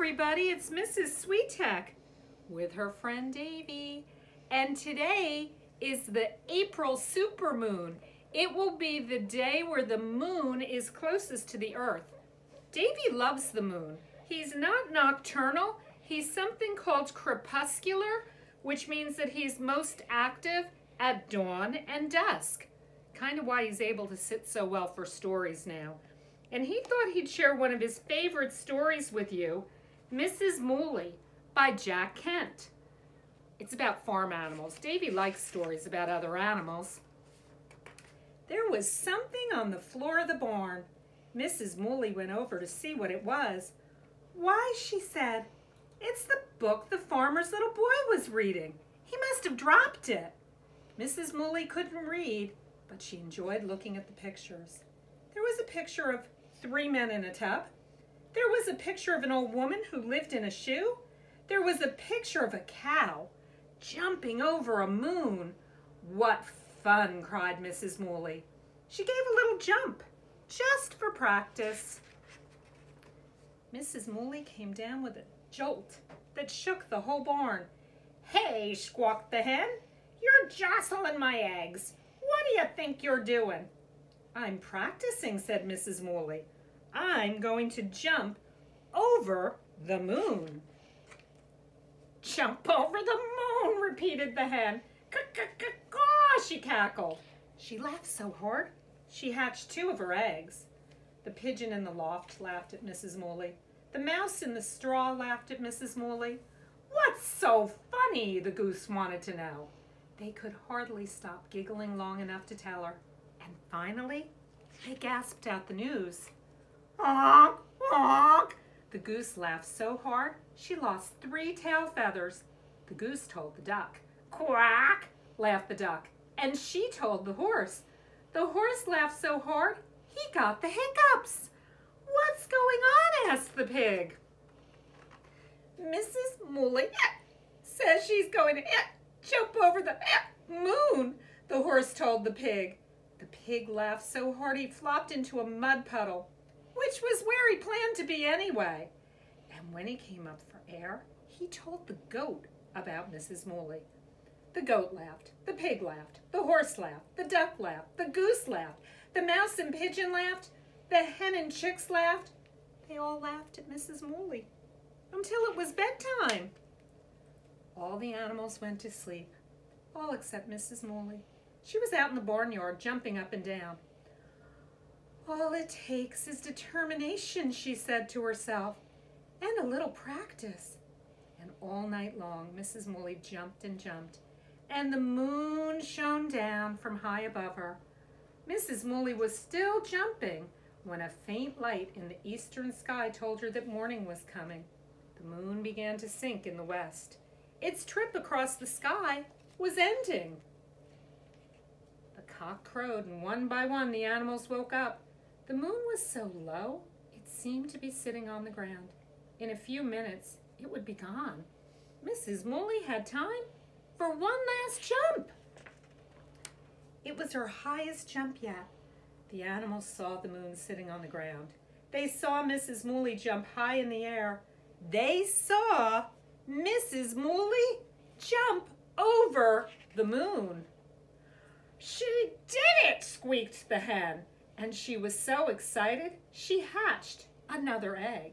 everybody, it's Mrs. Switek with her friend Davy, and today is the April supermoon. It will be the day where the moon is closest to the earth. Davy loves the moon. He's not nocturnal, he's something called crepuscular, which means that he's most active at dawn and dusk. Kind of why he's able to sit so well for stories now. And he thought he'd share one of his favorite stories with you, Mrs. Mooley by Jack Kent. It's about farm animals. Davy likes stories about other animals. There was something on the floor of the barn. Mrs. Mooley went over to see what it was. Why, she said, it's the book the farmer's little boy was reading. He must have dropped it. Mrs. Mooley couldn't read, but she enjoyed looking at the pictures. There was a picture of 3 men in a tub. There was a picture of an old woman who lived in a shoe. There was a picture of a cow jumping over a moon. What fun, cried Mrs. Mooley. She gave a little jump, just for practice. Mrs. Mooley came down with a jolt that shook the whole barn. Hey, squawked the hen, you're jostling my eggs. What do you think you're doing? I'm practicing, said Mrs. Mooley. I'm going to jump over the moon. Jump over the moon, repeated the hen. Caw, she cackled. She laughed so hard, she hatched 2 of her eggs. The pigeon in the loft laughed at Mrs. Mooley. The mouse in the straw laughed at Mrs. Mooley. What's so funny? The goose wanted to know. They could hardly stop giggling long enough to tell her. And finally, they gasped out the news. Honk, honk. The goose laughed so hard, she lost 3 tail feathers. The goose told the duck. Quack, laughed the duck. And she told the horse. The horse laughed so hard, he got the hiccups. What's going on? Asked the pig. Mrs. Mooley says she's going to jump over the moon, the horse told the pig. The pig laughed so hard he flopped into a mud puddle, which was where he planned to be anyway. And when he came up for air, he told the goat about Mrs. Mooley. The goat laughed, the pig laughed, the horse laughed, the duck laughed, the goose laughed, the mouse and pigeon laughed, the hen and chicks laughed. They all laughed at Mrs. Mooley until it was bedtime. All the animals went to sleep, all except Mrs. Mooley. She was out in the barnyard jumping up and down. All it takes is determination, she said to herself, and a little practice. And all night long, Mrs. Mooley jumped and jumped, and the moon shone down from high above her. Mrs. Mooley was still jumping when a faint light in the eastern sky told her that morning was coming. The moon began to sink in the west. Its trip across the sky was ending. The cock crowed, and one by one the animals woke up. The moon was so low, it seemed to be sitting on the ground. In a few minutes, it would be gone. Mrs. Mooley had time for one last jump. It was her highest jump yet. The animals saw the moon sitting on the ground. They saw Mrs. Mooley jump high in the air. They saw Mrs. Mooley jump over the moon. She did it, squeaked the hen. And she was so excited, she hatched another egg.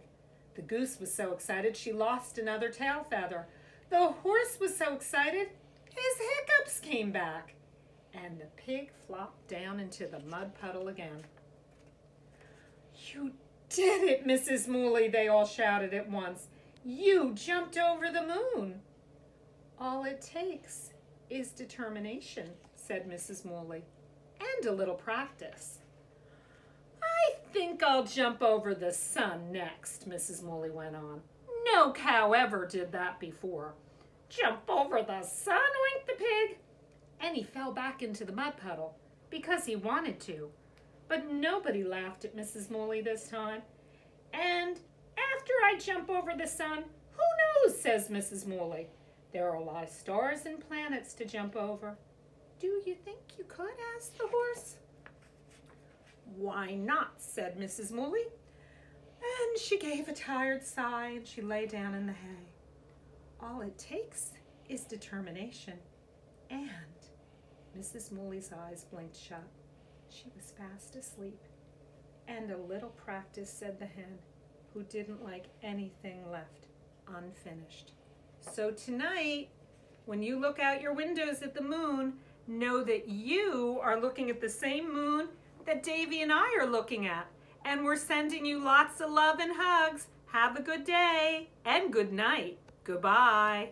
The goose was so excited, she lost another tail feather. The horse was so excited, his hiccups came back. And the pig flopped down into the mud puddle again. You did it, Mrs. Mooley, they all shouted at once. You jumped over the moon. All it takes is determination, said Mrs. Mooley, and a little practice. I think I'll jump over the sun next, Mrs. Mooley went on. No cow ever did that before. Jump over the sun, winked the pig. And he fell back into the mud puddle because he wanted to. But nobody laughed at Mrs. Mooley this time. And after I jump over the sun, who knows, says Mrs. Mooley. There are a lot of stars and planets to jump over. Do you think you could? Asked the horse. Why not, said Mrs. Mooley. And she gave a tired sigh and she lay down in the hay. All it takes is determination. And Mrs. Mooley's eyes blinked shut. She was fast asleep. And a little practice, said the hen, who didn't like anything left unfinished. So tonight, when you look out your windows at the moon, know that you are looking at the same moon that Davy and I are looking at. And we're sending you lots of love and hugs. Have a good day and good night. Goodbye.